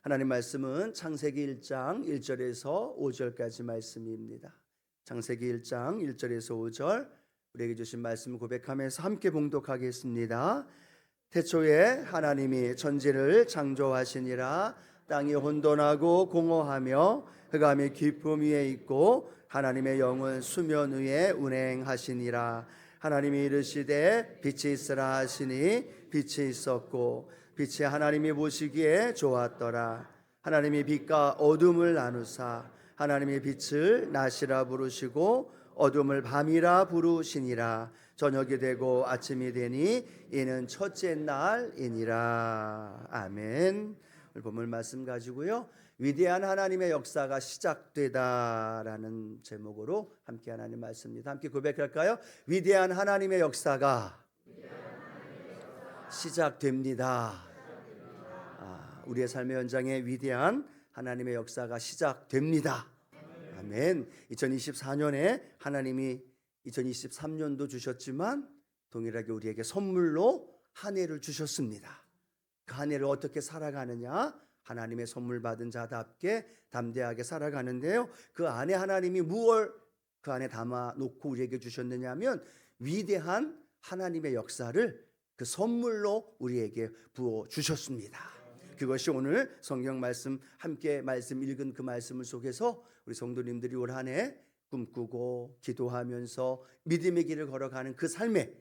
하나님 말씀은 창세기 1장 1절에서 5절까지 말씀입니다. 창세기 1장 1절에서 5절 우리에게 주신 말씀을 고백하면서 함께 봉독하겠습니다. 태초에 하나님이 천지를 창조하시니라. 땅이 혼돈하고 공허하며 흑암이 깊음 위에 있고 하나님의 영은 수면 위에 운행하시니라. 하나님이 이르시되 빛이 있으라 하시니 빛이 있었고 빛이 하나님이 보시기에 좋았더라. 하나님이 빛과 어둠을 나누사 하나님이 빛을 낮이라 부르시고 어둠을 밤이라 부르시니라. 저녁이 되고 아침이 되니 이는 첫째 날이니라. 아멘. 오늘 본문 말씀 가지고요, 위대한 하나님의 역사가 시작되다라는 제목으로 함께 하나님 말씀입니다. 함께 고백할까요? 위대한 하나님의 역사가 시작됩니다. 우리의 삶의 현장에 위대한 하나님의 역사가 시작됩니다. 아멘. 2024년에 하나님이 2023년도 주셨지만 동일하게 우리에게 선물로 한 해를 주셨습니다. 그 한 해를 어떻게 살아가느냐? 하나님의 선물 받은 자답게 담대하게 살아가는데요, 그 안에 하나님이 무엇을 그 안에 담아 놓고 우리에게 주셨느냐 하면 위대한 하나님의 역사를 그 선물로 우리에게 부어 주셨습니다. 그것이 오늘 성경 말씀 함께 말씀 읽은 그 말씀을 속에서 우리 성도님들이 올 한 해 꿈꾸고 기도하면서 믿음의 길을 걸어가는 그 삶에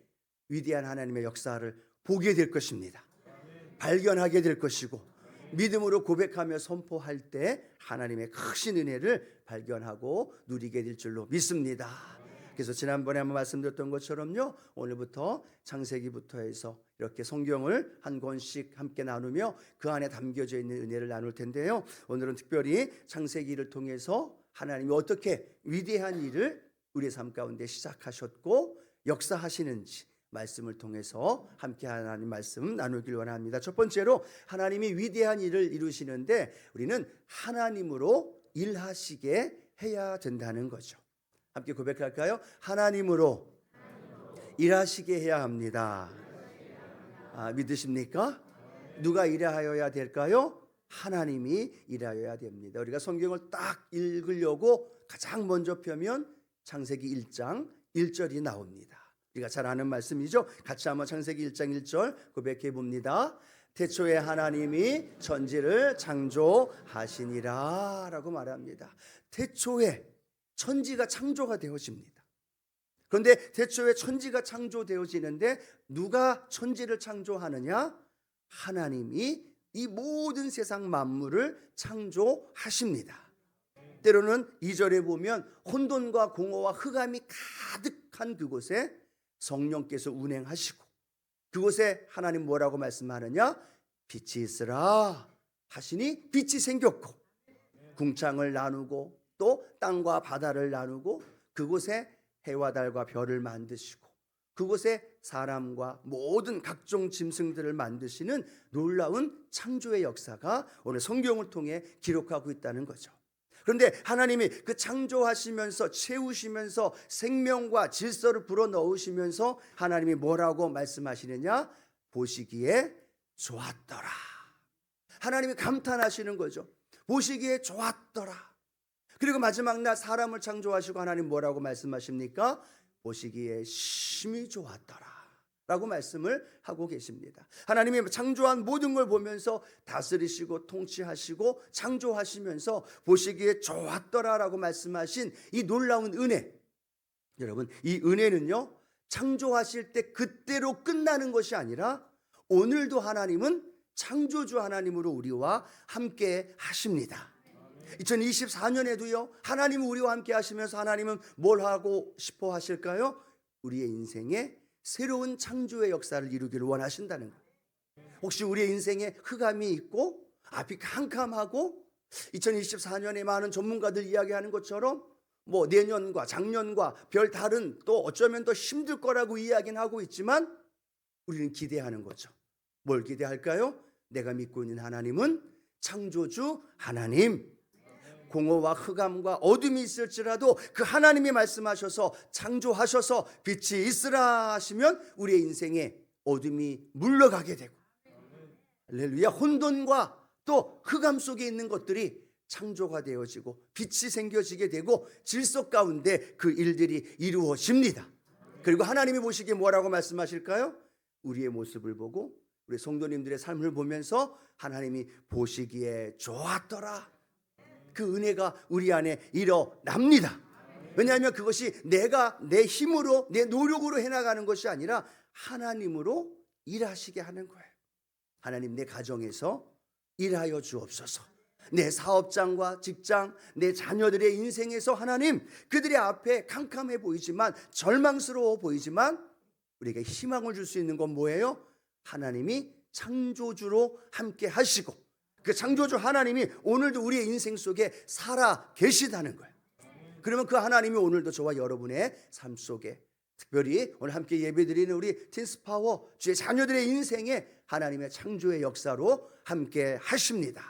위대한 하나님의 역사를 보게 될 것입니다. 발견하게 될 것이고 믿음으로 고백하며 선포할 때 하나님의 크신 은혜를 발견하고 누리게 될 줄로 믿습니다. 그래서 지난번에 한번 말씀드렸던 것처럼요, 오늘부터 창세기부터 해서 이렇게 성경을 한 권씩 함께 나누며 그 안에 담겨져 있는 은혜를 나눌 텐데요, 오늘은 특별히 창세기를 통해서 하나님이 어떻게 위대한 일을 우리의 삶 가운데 시작하셨고 역사하시는지 말씀을 통해서 함께 하나님 말씀 나누길 원합니다. 첫 번째로 하나님이 위대한 일을 이루시는데 우리는 하나님으로 일하시게 해야 된다는 거죠. 함께 고백할까요? 하나님으로 일하시게 해야 합니다. 믿으십니까? 누가 일하여야 될까요? 하나님이 일하여야 됩니다. 우리가 성경을 딱 읽으려고 가장 먼저 펴면 창세기 1장 1절이 나옵니다. 우리가 잘 아는 말씀이죠. 같이 한번 창세기 1장 1절 고백해 봅니다. 태초에 하나님이 천지를 창조하시니라 라고 말합니다. 태초에 천지가 창조가 되어집니다. 그런데 태초에 천지가 창조되어지는데 누가 천지를 창조하느냐? 하나님이 이 모든 세상 만물을 창조하십니다. 때로는 2절에 보면 혼돈과 공허와 흑암이 가득한 그곳에 성령께서 운행하시고 그곳에 하나님 뭐라고 말씀하느냐? 빛이 있으라 하시니 빛이 생겼고 궁창을 나누고 또 땅과 바다를 나누고 그곳에 해와 달과 별을 만드시고 그곳에 사람과 모든 각종 짐승들을 만드시는 놀라운 창조의 역사가 오늘 성경을 통해 기록하고 있다는 거죠. 그런데 하나님이 그 창조하시면서 채우시면서 생명과 질서를 불어넣으시면서 하나님이 뭐라고 말씀하시느냐? 보시기에 좋았더라. 하나님이 감탄하시는 거죠. 보시기에 좋았더라. 그리고 마지막 날 사람을 창조하시고 하나님 뭐라고 말씀하십니까? 보시기에 심히 좋았더라 라고 말씀을 하고 계십니다. 하나님이 창조한 모든 걸 보면서 다스리시고 통치하시고 창조하시면서 보시기에 좋았더라 라고 말씀하신 이 놀라운 은혜, 여러분 이 은혜는요 창조하실 때 그때로 끝나는 것이 아니라 오늘도 하나님은 창조주 하나님으로 우리와 함께 하십니다. 2024년에도요 하나님은 우리와 함께 하시면서 하나님은 뭘 하고 싶어 하실까요? 우리의 인생에 새로운 창조의 역사를 이루기를 원하신다는 거예요. 혹시 우리의 인생에 흑암이 있고 앞이 캄캄하고 2024년에 많은 전문가들 이야기하는 것처럼 뭐 내년과 작년과 별 다른 또 어쩌면 더 힘들 거라고 이야기는 하고 있지만 우리는 기대하는 거죠. 뭘 기대할까요? 내가 믿고 있는 하나님은 창조주 하나님, 공허와 흑암과 어둠이 있을지라도 그 하나님이 말씀하셔서 창조하셔서 빛이 있으라 하시면 우리의 인생에 어둠이 물러가게 되고 할렐루야, 혼돈과 또 흑암 속에 있는 것들이 창조가 되어지고 빛이 생겨지게 되고 질서 가운데 그 일들이 이루어집니다. 그리고 하나님이 보시기에 뭐라고 말씀하실까요? 우리의 모습을 보고 우리 성도님들의 삶을 보면서 하나님이 보시기에 좋았더라. 그 은혜가 우리 안에 일어납니다. 왜냐하면 그것이 내가 내 힘으로 내 노력으로 해나가는 것이 아니라 하나님으로 일하시게 하는 거예요. 하나님, 내 가정에서 일하여 주옵소서. 내 사업장과 직장, 내 자녀들의 인생에서 하나님, 그들의 앞에 캄캄해 보이지만, 절망스러워 보이지만 우리에게 희망을 줄 수 있는 건 뭐예요? 하나님이 창조주로 함께 하시고 그 창조주 하나님이 오늘도 우리의 인생 속에 살아 계시다는 거예요. 그러면 그 하나님이 오늘도 저와 여러분의 삶 속에, 특별히 오늘 함께 예배드리는 우리 틴스파워 주의 자녀들의 인생에 하나님의 창조의 역사로 함께 하십니다.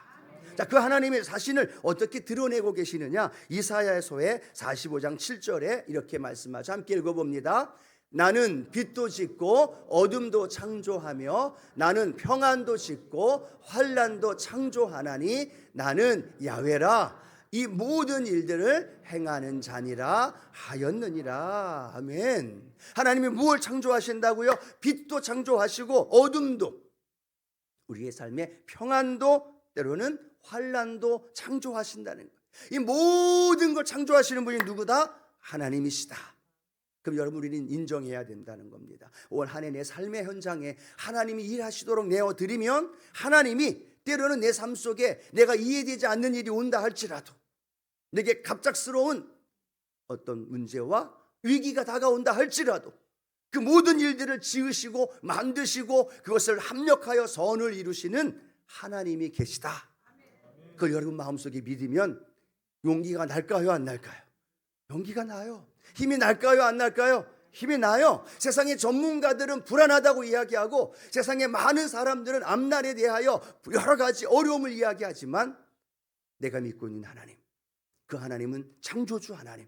자, 그 하나님의 자신을 어떻게 드러내고 계시느냐? 이사야서의 45장 7절에 이렇게 말씀하죠. 함께 읽어봅니다. 나는 빛도 짓고 어둠도 창조하며 나는 평안도 짓고 환난도 창조하나니 나는 야훼라. 이 모든 일들을 행하는 자니라 하였느니라. 아멘. 하나님이 무엇을 창조하신다고요? 빛도 창조하시고 어둠도, 우리의 삶에 평안도, 때로는 환난도 창조하신다는 거예요. 이 모든 걸 창조하시는 분이 누구다? 하나님이시다. 그럼 여러분, 우리는 인정해야 된다는 겁니다. 올 한 해 내 삶의 현장에 하나님이 일하시도록 내어드리면 하나님이 때로는 내 삶 속에 내가 이해되지 않는 일이 온다 할지라도, 내게 갑작스러운 어떤 문제와 위기가 다가온다 할지라도 그 모든 일들을 지으시고 만드시고 그것을 합력하여 선을 이루시는 하나님이 계시다. 그걸 여러분 마음속에 믿으면 용기가 날까요, 안 날까요? 용기가 나요. 힘이 날까요, 안 날까요? 힘이 나요. 세상의 전문가들은 불안하다고 이야기하고 세상의 많은 사람들은 앞날에 대하여 여러 가지 어려움을 이야기하지만 내가 믿고 있는 하나님, 그 하나님은 창조주 하나님,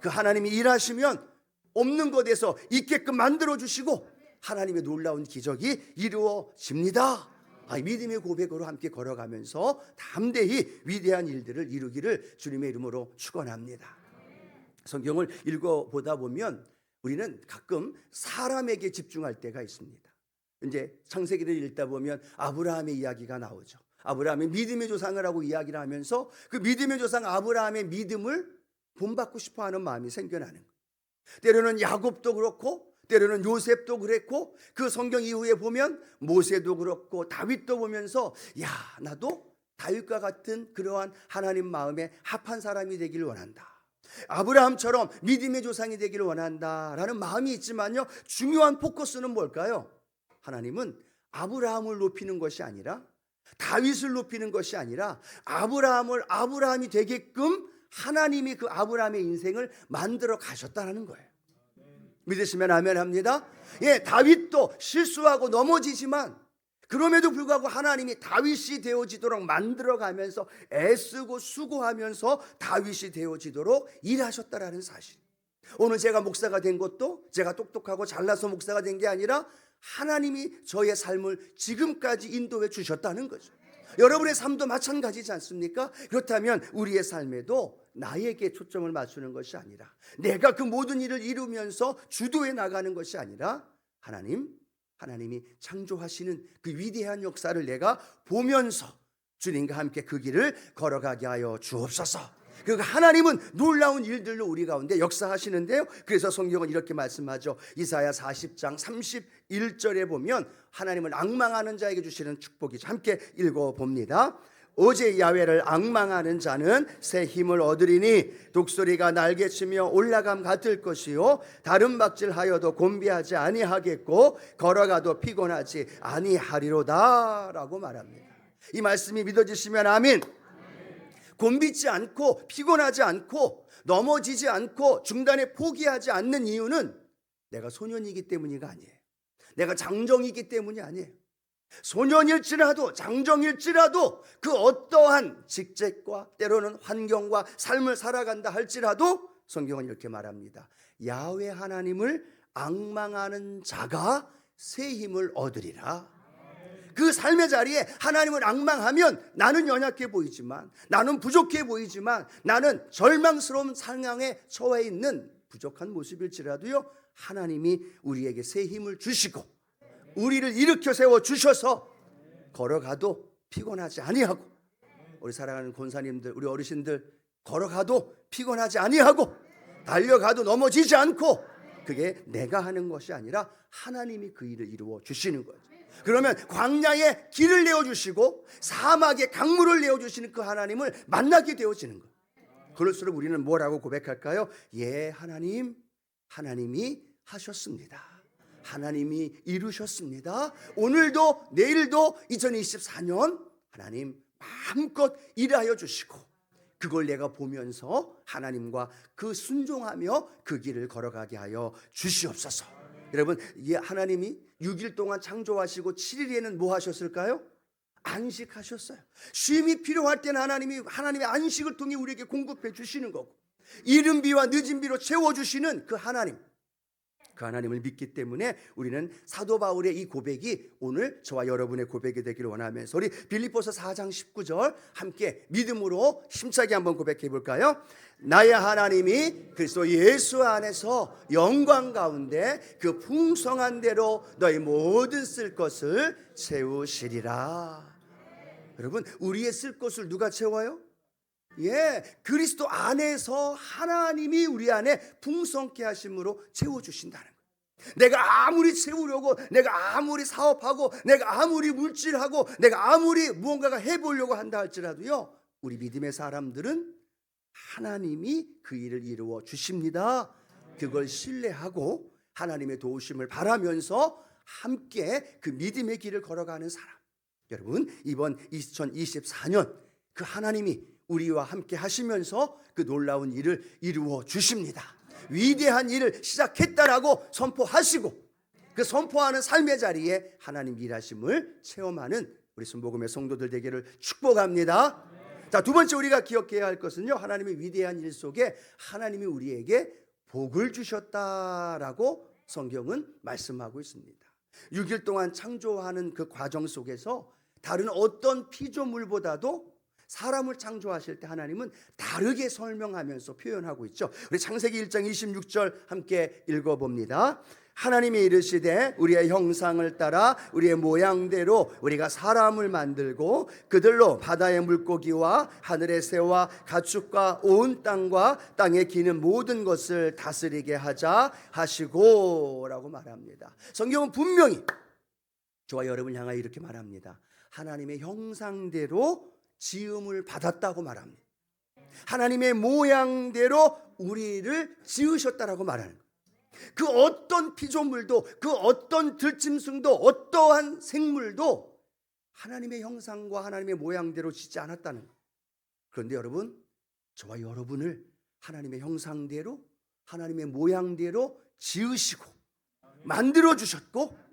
그 하나님이 일하시면 없는 것에서 있게끔 만들어주시고 하나님의 놀라운 기적이 이루어집니다. 믿음의 고백으로 함께 걸어가면서 담대히 위대한 일들을 이루기를 주님의 이름으로 축원합니다. 성경을 읽어보다 보면 우리는 가끔 사람에게 집중할 때가 있습니다. 이제 창세기를 읽다 보면 아브라함의 이야기가 나오죠. 아브라함의 믿음의 조상을 하고 이야기를 하면서 그 믿음의 조상 아브라함의 믿음을 본받고 싶어하는 마음이 생겨나는 거예요. 때로는 야곱도 그렇고 때로는 요셉도 그랬고 그 성경 이후에 보면 모세도 그렇고 다윗도 보면서 야, 나도 다윗과 같은 그러한 하나님 마음에 합한 사람이 되기를 원한다. 아브라함처럼 믿음의 조상이 되기를 원한다라는 마음이 있지만요, 중요한 포커스는 뭘까요? 하나님은 아브라함을 높이는 것이 아니라, 다윗을 높이는 것이 아니라 아브라함을 아브라함이 되게끔 하나님이 그 아브라함의 인생을 만들어 가셨다는 거예요. 믿으시면 아멘 합니다. 예, 다윗도 실수하고 넘어지지만 그럼에도 불구하고 하나님이 다윗이 되어지도록 만들어가면서 애쓰고 수고하면서 다윗이 되어지도록 일하셨다라는 사실. 오늘 제가 목사가 된 것도 제가 똑똑하고 잘나서 목사가 된 게 아니라 하나님이 저의 삶을 지금까지 인도해 주셨다는 거죠. 여러분의 삶도 마찬가지지 않습니까? 그렇다면 우리의 삶에도 나에게 초점을 맞추는 것이 아니라, 내가 그 모든 일을 이루면서 주도해 나가는 것이 아니라 하나님이 창조하시는 그 위대한 역사를 내가 보면서 주님과 함께 그 길을 걸어가게 하여 주옵소서. 그리고 하나님은 놀라운 일들로 우리 가운데 역사하시는데요, 그래서 성경은 이렇게 말씀하죠. 이사야 40장 31절에 보면 하나님을 앙망하는 자에게 주시는 축복이죠. 함께 읽어봅니다. 어제 야훼를 앙망하는 자는 새 힘을 얻으리니 독수리가 날개치며 올라감 같을 것이요 다른 박질하여도 곤비하지 아니하겠고 걸어가도 피곤하지 아니하리로다 라고 말합니다. 이 말씀이 믿어지시면 아멘. 곤비지 않고 피곤하지 않고 넘어지지 않고 중단에 포기하지 않는 이유는 내가 소년이기 때문이가 아니에요. 내가 장정이기 때문이 아니에요. 소년일지라도 장정일지라도 그 어떠한 직책과 때로는 환경과 삶을 살아간다 할지라도 성경은 이렇게 말합니다. 야훼 하나님을 앙망하는 자가 새 힘을 얻으리라. 그 삶의 자리에 하나님을 앙망하면 나는 연약해 보이지만, 나는 부족해 보이지만, 나는 절망스러운 상황에 처해 있는 부족한 모습일지라도요, 하나님이 우리에게 새 힘을 주시고 우리를 일으켜 세워 주셔서 걸어가도 피곤하지 아니하고, 우리 사랑하는 권사님들, 우리 어르신들, 걸어가도 피곤하지 아니하고 달려가도 넘어지지 않고, 그게 내가 하는 것이 아니라 하나님이 그 일을 이루어 주시는 거죠. 그러면 광야에 길을 내어주시고 사막에 강물을 내어주시는 그 하나님을 만나게 되어지는 거예요. 그럴수록 우리는 뭐라고 고백할까요? 예, 하나님이 하셨습니다. 하나님이 이루셨습니다. 오늘도 내일도 2024년 하나님 마음껏 일하여 주시고, 그걸 내가 보면서 하나님과 그 순종하며 그 길을 걸어가게 하여 주시옵소서. 여러분, 하나님이 6일 동안 창조하시고 7일에는 뭐 하셨을까요? 안식하셨어요. 쉼이 필요할 때는 하나님의 안식을 통해 우리에게 공급해 주시는 거고, 이른 비와 늦은 비로 채워주시는 그 하나님을 믿기 때문에 우리는 사도 바울의 이 고백이 오늘 저와 여러분의 고백이 되기를 원하면서, 우리 빌립보서 4장 19절 함께 믿음으로 힘차게 한번 고백해 볼까요? 나의 하나님이 그리스도 예수 안에서 영광 가운데 그 풍성한 대로 너희 모든 쓸 것을 채우시리라. 여러분, 우리의 쓸 것을 누가 채워요? 예, 그리스도 안에서 하나님이 우리 안에 풍성케 하심으로 채워주신다는 거예요. 내가 아무리 채우려고, 내가 아무리 사업하고, 내가 아무리 물질하고, 내가 아무리 무언가가 해보려고 한다 할지라도요, 우리 믿음의 사람들은 하나님이 그 일을 이루어 주십니다. 그걸 신뢰하고 하나님의 도우심을 바라면서 함께 그 믿음의 길을 걸어가는 사람. 여러분, 이번 2024년 그 하나님이 우리와 함께 하시면서 그 놀라운 일을 이루어 주십니다. 위대한 일을 시작했다라고 선포하시고, 그 선포하는 삶의 자리에 하나님 일하심을 체험하는 우리 순복음의 성도들 되기를 축복합니다. 자, 두 번째 우리가 기억해야 할 것은요, 하나님의 위대한 일 속에 하나님이 우리에게 복을 주셨다라고 성경은 말씀하고 있습니다. 6일 동안 창조하는 그 과정 속에서 다른 어떤 피조물보다도 사람을 창조하실 때 하나님은 다르게 설명하면서 표현하고 있죠. 우리 창세기 1장 26절 함께 읽어봅니다. 하나님이 이르시되 우리의 형상을 따라 우리의 모양대로 우리가 사람을 만들고 그들로 바다의 물고기와 하늘의 새와 가축과 온 땅과 땅에 기는 모든 것을 다스리게 하자 하시고 라고 말합니다. 성경은 분명히 저와 여러분을 향하여 이렇게 말합니다. 하나님의 형상대로 지음을 받았다고 말합니다. 하나님의 모양대로 우리를 지으셨다라고 말하는 거예요. 그 어떤 피조물도, 그 어떤 들짐승도, 어떠한 생물도 하나님의 형상과 하나님의 모양대로 짓지 않았다는 거예요. 그런데 여러분, 저와 여러분을 하나님의 형상대로, 하나님의 모양대로 지으시고 만들어 주셨고,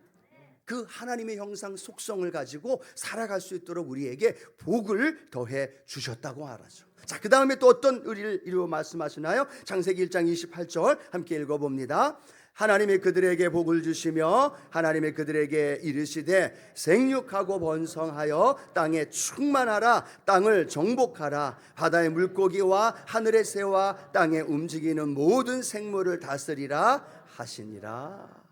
그 하나님의 형상 속성을 가지고 살아갈 수 있도록 우리에게 복을 더해 주셨다고 알아죠. 자, 그 다음에 또 어떤 의리를 이루어 말씀하시나요? 창세기 1장 28절 함께 읽어봅니다. 하나님이 그들에게 복을 주시며 하나님이 그들에게 이르시되 생육하고 번성하여 땅에 충만하라. 땅을 정복하라. 바다의 물고기와 하늘의 새와 땅에 움직이는 모든 생물을 다스리라 하시니라.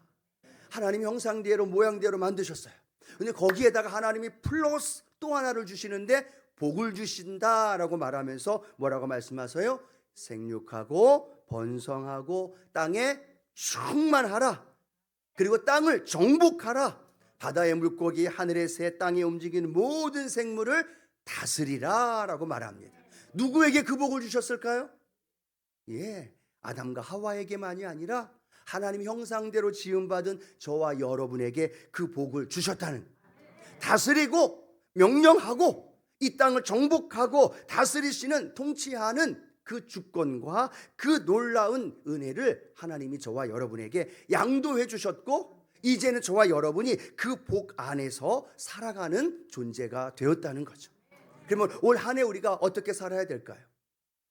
하나님 형상대로 모양대로 만드셨어요. 근데 거기에다가 하나님이 플러스 또 하나를 주시는데 복을 주신다라고 말하면서 뭐라고 말씀하세요? 생육하고 번성하고 땅에 충만하라. 그리고 땅을 정복하라. 바다의 물고기, 하늘의 새, 땅에 움직이는 모든 생물을 다스리라 라고 말합니다. 누구에게 그 복을 주셨을까요? 예, 아담과 하와에게만이 아니라 하나님 형상대로 지음받은 저와 여러분에게 그 복을 주셨다는, 다스리고 명령하고 이 땅을 정복하고 다스리시는, 통치하는 그 주권과 그 놀라운 은혜를 하나님이 저와 여러분에게 양도해 주셨고, 이제는 저와 여러분이 그 복 안에서 살아가는 존재가 되었다는 거죠. 그러면 올 한 해 우리가 어떻게 살아야 될까요?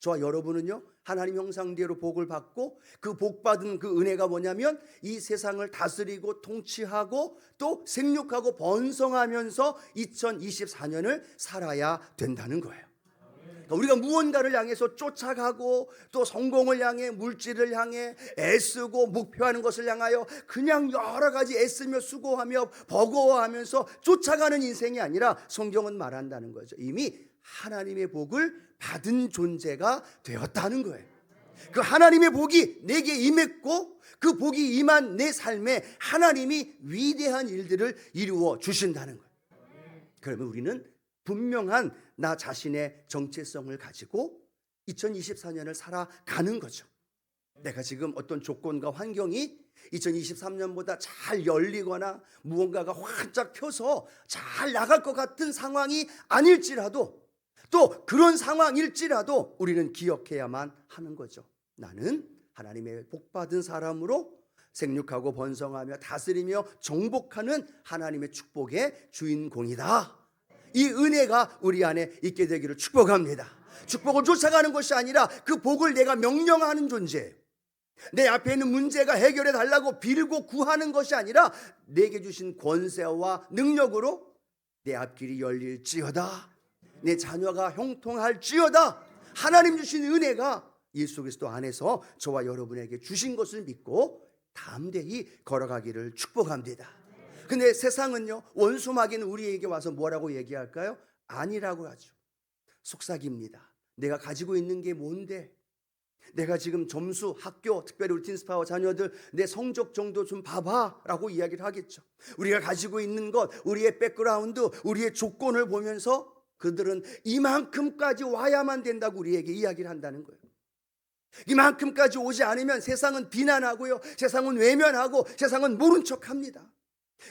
저와 여러분은요, 하나님 형상대로 복을 받고 그 복 받은 그 은혜가 뭐냐면 이 세상을 다스리고 통치하고 또 생육하고 번성하면서 2024년을 살아야 된다는 거예요. 그러니까 우리가 무언가를 향해서 쫓아가고 또 성공을 향해 물질을 향해 애쓰고 목표하는 것을 향하여 그냥 여러 가지 애쓰며 수고하며 버거워하면서 쫓아가는 인생이 아니라 성경은 말한다는 거죠. 이미 하나님의 복을 받은 존재가 되었다는 거예요. 그 하나님의 복이 내게 임했고 그 복이 임한 내 삶에 하나님이 위대한 일들을 이루어 주신다는 거예요. 그러면 우리는 분명한 나 자신의 정체성을 가지고 2024년을 살아가는 거죠. 내가 지금 어떤 조건과 환경이 2023년보다 잘 열리거나 무언가가 활짝 펴서 잘 나갈 것 같은 상황이 아닐지라도 또 그런 상황일지라도 우리는 기억해야만 하는 거죠. 나는 하나님의 복받은 사람으로 생육하고 번성하며 다스리며 정복하는 하나님의 축복의 주인공이다. 이 은혜가 우리 안에 있게 되기를 축복합니다. 축복을 쫓아가는 것이 아니라 그 복을 내가 명령하는 존재예요. 내 앞에 있는 문제가 해결해 달라고 빌고 구하는 것이 아니라 내게 주신 권세와 능력으로 내 앞길이 열릴지어다, 내 자녀가 형통할지어다, 하나님 주신 은혜가 예수 그리스도 안에서 저와 여러분에게 주신 것을 믿고 담대히 걸어가기를 축복합니다. 근데 세상은요, 원수마귀는 우리에게 와서 뭐라고 얘기할까요? 아니라고 하죠. 속삭입니다. 내가 가지고 있는 게 뭔데? 내가 지금 점수, 학교, 특별히 우리 틴스파워 자녀들 내 성적 정도 좀 봐봐 라고 이야기를 하겠죠. 우리가 가지고 있는 것, 우리의 백그라운드, 우리의 조건을 보면서 그들은 이만큼까지 와야만 된다고 우리에게 이야기를 한다는 거예요. 이만큼까지 오지 않으면 세상은 비난하고요, 세상은 외면하고 세상은 모른 척합니다.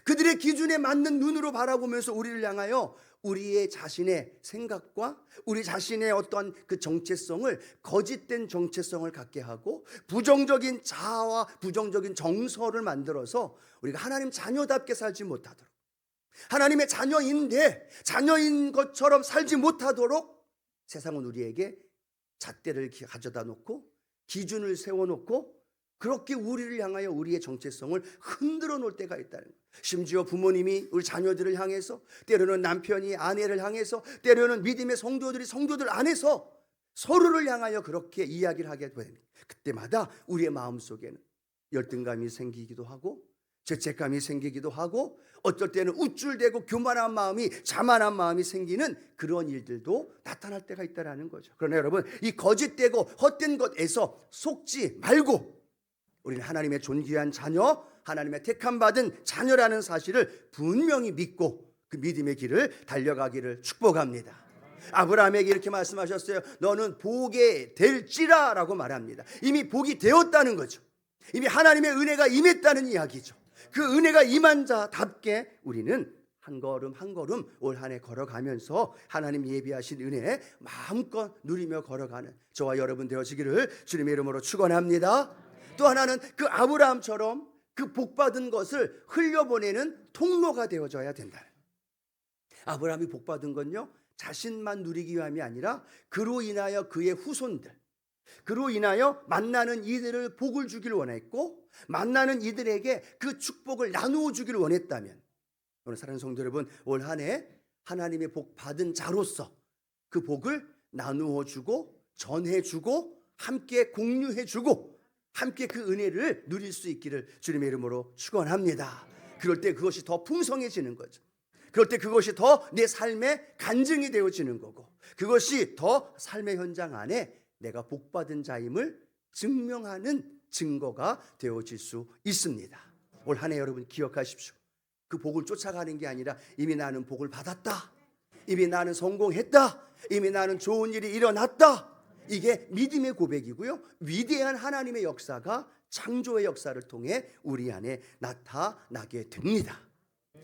그들의 기준에 맞는 눈으로 바라보면서 우리를 향하여 우리의 자신의 생각과 우리 자신의 어떤 그 정체성을, 거짓된 정체성을 갖게 하고 부정적인 자아와 부정적인 정서를 만들어서 우리가 하나님 자녀답게 살지 못하도록, 하나님의 자녀인데 자녀인 것처럼 살지 못하도록 세상은 우리에게 잣대를 가져다 놓고 기준을 세워놓고 그렇게 우리를 향하여 우리의 정체성을 흔들어 놓을 때가 있다는 거예요. 심지어 부모님이 우리 자녀들을 향해서, 때로는 남편이 아내를 향해서, 때로는 믿음의 성도들이 성도들 안에서 서로를 향하여 그렇게 이야기를 하게 됩니다. 그때마다 우리의 마음속에는 열등감이 생기기도 하고 죄책감이 생기기도 하고 어떨 때는 우쭐대고 교만한 마음이, 자만한 마음이 생기는 그런 일들도 나타날 때가 있다는 거죠. 그러나 여러분, 이 거짓되고 헛된 것에서 속지 말고 우리는 하나님의 존귀한 자녀, 하나님의 택함받은 자녀라는 사실을 분명히 믿고 그 믿음의 길을 달려가기를 축복합니다. 아브라함에게 이렇게 말씀하셨어요. 너는 복이 될지라 라고 말합니다. 이미 복이 되었다는 거죠. 이미 하나님의 은혜가 임했다는 이야기죠. 그 은혜가 임한 자답게 우리는 한 걸음 한 걸음 올 한 해 걸어가면서 하나님 예비하신 은혜 마음껏 누리며 걸어가는 저와 여러분 되어지기를 주님의 이름으로 축원합니다. 또 하나는 그 아브라함처럼 그 복받은 것을 흘려보내는 통로가 되어져야 된다. 아브라함이 복받은 건요, 자신만 누리기 위함이 아니라 그로 인하여 그의 후손들, 그로 인하여 만나는 이들을 복을 주기를 원했고 만나는 이들에게 그 축복을 나누어 주기를 원했다면, 오늘 사랑하는 성도 여러분, 올 한 해 하나님의 복 받은 자로서 그 복을 나누어 주고 전해 주고 함께 공유해 주고 함께 그 은혜를 누릴 수 있기를 주님의 이름으로 축원합니다. 그럴 때 그것이 더 풍성해지는 거죠. 그럴 때 그것이 더 내 삶의 간증이 되어지는 거고, 그것이 더 삶의 현장 안에 내가 복받은 자임을 증명하는 증거가 되어질 수 있습니다. 올 한 해 여러분 기억하십시오. 그 복을 쫓아가는 게 아니라 이미 나는 복을 받았다, 이미 나는 성공했다, 이미 나는 좋은 일이 일어났다, 이게 믿음의 고백이고요, 위대한 하나님의 역사가 창조의 역사를 통해 우리 안에 나타나게 됩니다.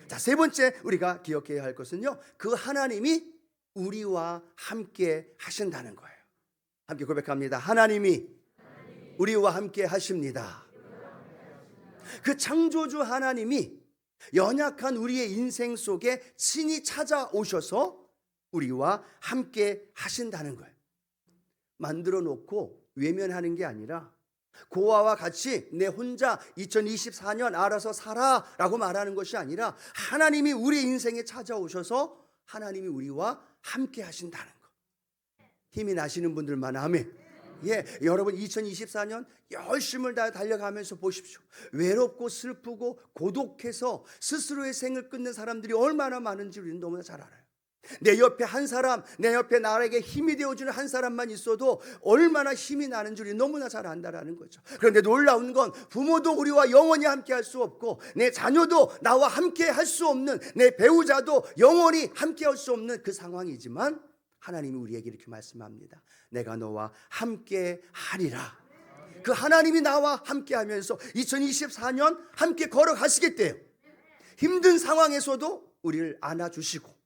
자, 세 번째 우리가 기억해야 할 것은요, 그 하나님이 우리와 함께 하신다는 거예요. 함께 고백합니다. 하나님이 우리와 함께 하십니다. 그 창조주 하나님이 연약한 우리의 인생 속에 친히 찾아오셔서 우리와 함께 하신다는 거예요. 만들어 놓고 외면하는 게 아니라 고아와 같이 내 혼자 2024년 알아서 살아라고 말하는 것이 아니라 하나님이 우리 인생에 찾아오셔서 하나님이 우리와 함께 하신다는 것. 힘이 나시는 분들만 아멘. 예, 여러분 2024년 열심을 다해 달려가면서 보십시오. 외롭고 슬프고 고독해서 스스로의 생을 끊는 사람들이 얼마나 많은지 우리는 너무나 잘 알아요. 내 옆에 한 사람, 내 옆에 나에게 힘이 되어주는 한 사람만 있어도 얼마나 힘이 나는 줄 너무나 잘 안다라는 거죠. 그런데 놀라운 건 부모도 우리와 영원히 함께 할 수 없고 내 자녀도 나와 함께 할 수 없는, 내 배우자도 영원히 함께 할 수 없는 그 상황이지만 하나님이 우리에게 이렇게 말씀합니다. 내가 너와 함께 하리라. 그 하나님이 나와 함께 하면서 2024년 함께 걸어가시겠대요. 힘든 상황에서도 우리를 안아주시고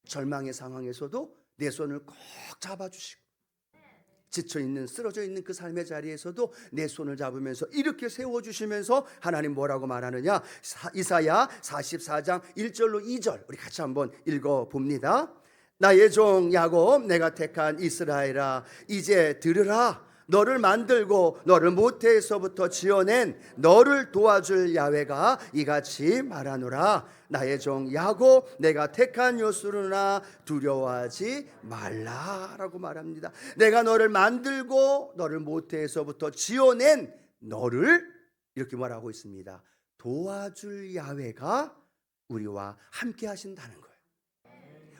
절망의 상황에서도 내 손을 꼭 잡아주시고 지쳐있는 쓰러져 있는 그 삶의 자리에서도 내 손을 잡으면서 이렇게 세워주시면서 하나님 뭐라고 말하느냐. 이사야 44장 1절로 2절 우리 같이 한번 읽어봅니다. 나의 종 야곱 내가 택한 이스라엘아 이제 들으라. 너를 만들고 너를 모태에서부터 지어낸 너를 도와줄 야훼가 이같이 말하노라. 나의 종 야곱 내가 택한 요술으나 두려워하지 말라라고 말합니다. 내가 너를 만들고 너를 모태에서부터 지어낸 너를 이렇게 말하고 있습니다. 도와줄 야훼가 우리와 함께 하신다는 거예요.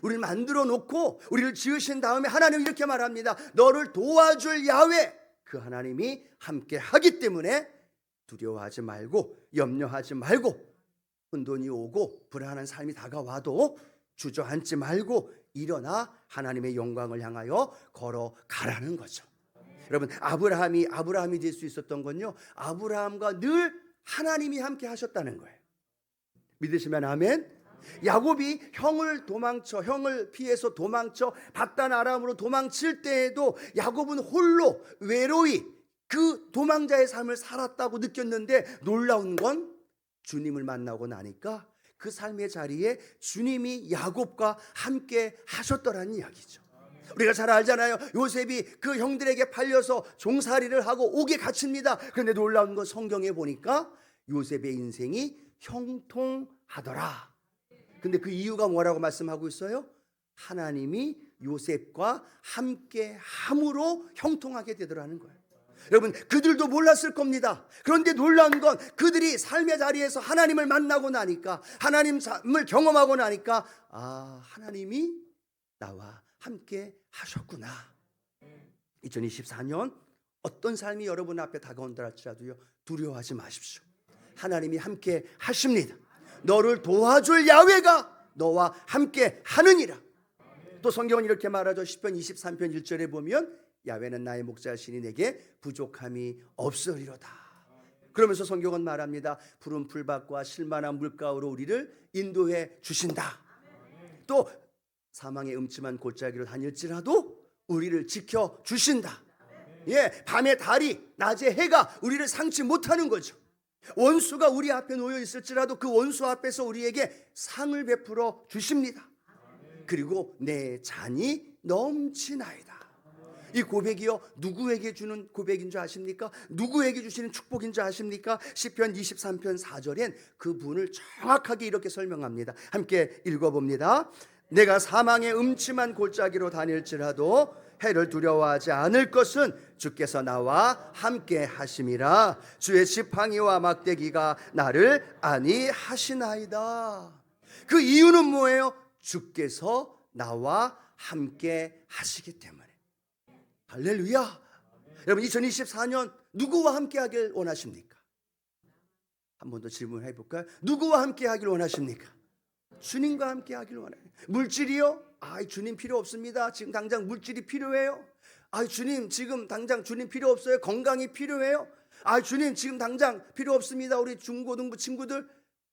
우리를 만들어 놓고 우리를 지으신 다음에 하나님은 이렇게 말합니다. 너를 도와줄 야훼, 그 하나님이 함께 하기 때문에 두려워하지 말고 염려하지 말고 혼돈이 오고 불안한 삶이 다가와도 주저앉지 말고 일어나 하나님의 영광을 향하여 걸어가라는 거죠. 여러분 아브라함이 될 수 있었던 건요, 아브라함과 늘 하나님이 함께 하셨다는 거예요. 믿으시면 아멘. 야곱이 형을 피해서 도망쳐 밧단 아람으로 도망칠 때에도 야곱은 홀로 외로이 그 도망자의 삶을 살았다고 느꼈는데 놀라운 건 주님을 만나고 나니까 그 삶의 자리에 주님이 야곱과 함께 하셨더라는 이야기죠. 우리가 잘 알잖아요. 요셉이 그 형들에게 팔려서 종살이를 하고 옥에 갇힙니다. 그런데 놀라운 건 성경에 보니까 요셉의 인생이 형통하더라. 근데 그 이유가 뭐라고 말씀하고 있어요? 하나님이 요셉과 함께 함으로 형통하게 되더라는 거예요. 여러분 그들도 몰랐을 겁니다. 그런데 놀라운 건 그들이 삶의 자리에서 하나님을 만나고 나니까, 하나님을 경험하고 나니까 하나님이 나와 함께 하셨구나. 2024년 어떤 삶이 여러분 앞에 다가온다 할지라도요, 두려워하지 마십시오. 하나님이 함께 하십니다. 너를 도와줄 야훼가 너와 함께 하느니라. 또 성경은 이렇게 말하죠. 시편 23편 1절에 보면 야훼는 나의 목자시니 내게 부족함이 없으리로다. 그러면서 성경은 말합니다. 푸른 풀밭과 실만한 물가로 우리를 인도해 주신다. 또 사망의 음침한 골짜기로 다닐지라도 우리를 지켜 주신다. 예, 밤의 달이 낮의 해가 우리를 상치 못하는 거죠. 원수가 우리 앞에 놓여 있을지라도 그 원수 앞에서 우리에게 상을 베풀어 주십니다. 그리고 내 잔이 넘치나이다. 이 고백이요, 누구에게 주는 고백인 줄 아십니까? 누구에게 주시는 축복인 줄 아십니까? 시편 23편 4절엔 그분을 정확하게 이렇게 설명합니다. 함께 읽어봅니다. 내가 사망의 음침한 골짜기로 다닐지라도 해를 두려워하지 않을 것은 주께서 나와 함께 하심이라. 주의 지팡이와 막대기가 나를 안위하시나이다. 그 이유는 뭐예요? 주께서 나와 함께 하시기 때문에. 할렐루야. 여러분 2024년 누구와 함께 하길 원하십니까? 한 번 더 질문해 볼까요? 누구와 함께 하길 원하십니까? 주님과 함께 하길 원해요. 물질이요? 주님 필요 없습니다. 지금 당장 물질이 필요해요. 주님 지금 당장 주님 필요 없어요. 건강이 필요해요. 주님 지금 당장 필요 없습니다. 우리 중고등부 친구들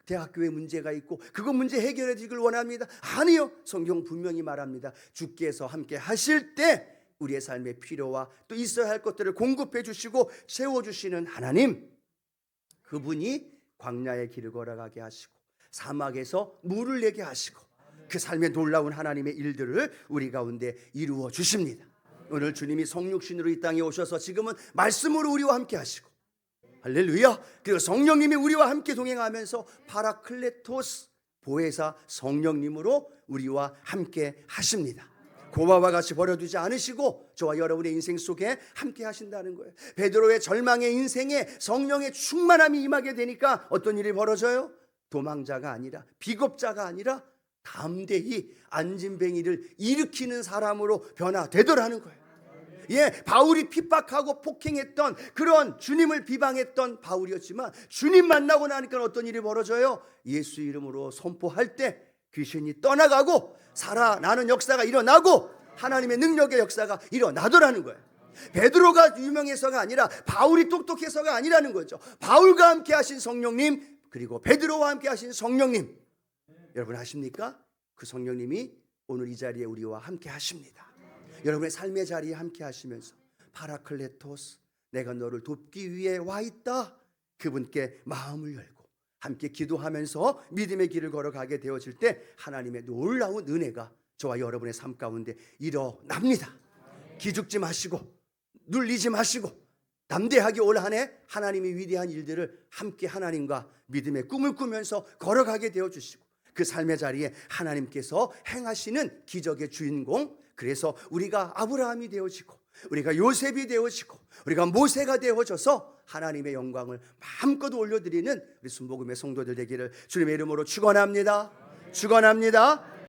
대학교에 문제가 있고 그거 문제 해결해 주길 원합니다. 아니요. 성경 분명히 말합니다. 주께서 함께 하실 때 우리의 삶의 필요와 또 있어야 할 것들을 공급해 주시고 채워주시는 하나님, 그분이 광야의 길을 걸어가게 하시고 사막에서 물을 내게 하시고 그 삶의 놀라운 하나님의 일들을 우리 가운데 이루어 주십니다. 오늘 주님이 성육신으로 이 땅에 오셔서 지금은 말씀으로 우리와 함께 하시고, 할렐루야. 그리고 성령님이 우리와 함께 동행하면서 파라클레토스, 보혜사 성령님으로 우리와 함께 하십니다. 고아와 같이 버려두지 않으시고 저와 여러분의 인생 속에 함께 하신다는 거예요. 베드로의 절망의 인생에 성령의 충만함이 임하게 되니까 어떤 일이 벌어져요? 도망자가 아니라, 비겁자가 아니라 담대히 안진뱅이를 일으키는 사람으로 변화되더라는 거예요. 예, 바울이 핍박하고 폭행했던 그런 주님을 비방했던 바울이었지만 주님 만나고 나니까 어떤 일이 벌어져요? 예수 이름으로 선포할 때 귀신이 떠나가고 살아나는 역사가 일어나고 하나님의 능력의 역사가 일어나더라는 거예요. 베드로가 유명해서가 아니라 바울이 똑똑해서가 아니라는 거죠. 바울과 함께 하신 성령님, 그리고 베드로와 함께 하신 성령님, 여러분 아십니까? 그 성령님이 오늘 이 자리에 우리와 함께 하십니다. 여러분의 삶의 자리에 함께 하시면서 파라클레토스, 내가 너를 돕기 위해 와 있다, 그분께 마음을 열고 함께 기도하면서 믿음의 길을 걸어가게 되어질 때 하나님의 놀라운 은혜가 저와 여러분의 삶 가운데 일어납니다. 기죽지 마시고 눌리지 마시고 담대하게 올 한 해 하나님이 위대한 일들을 함께 하나님과 믿음의 꿈을 꾸면서 걸어가게 되어주시고, 그 삶의 자리에 하나님께서 행하시는 기적의 주인공, 그래서 우리가 아브라함이 되어지고 우리가 요셉이 되어지고 우리가 모세가 되어져서 하나님의 영광을 마음껏 올려드리는 우리 순복음의 성도들 되기를 주님의 이름으로 축원합니다. 축원합니다.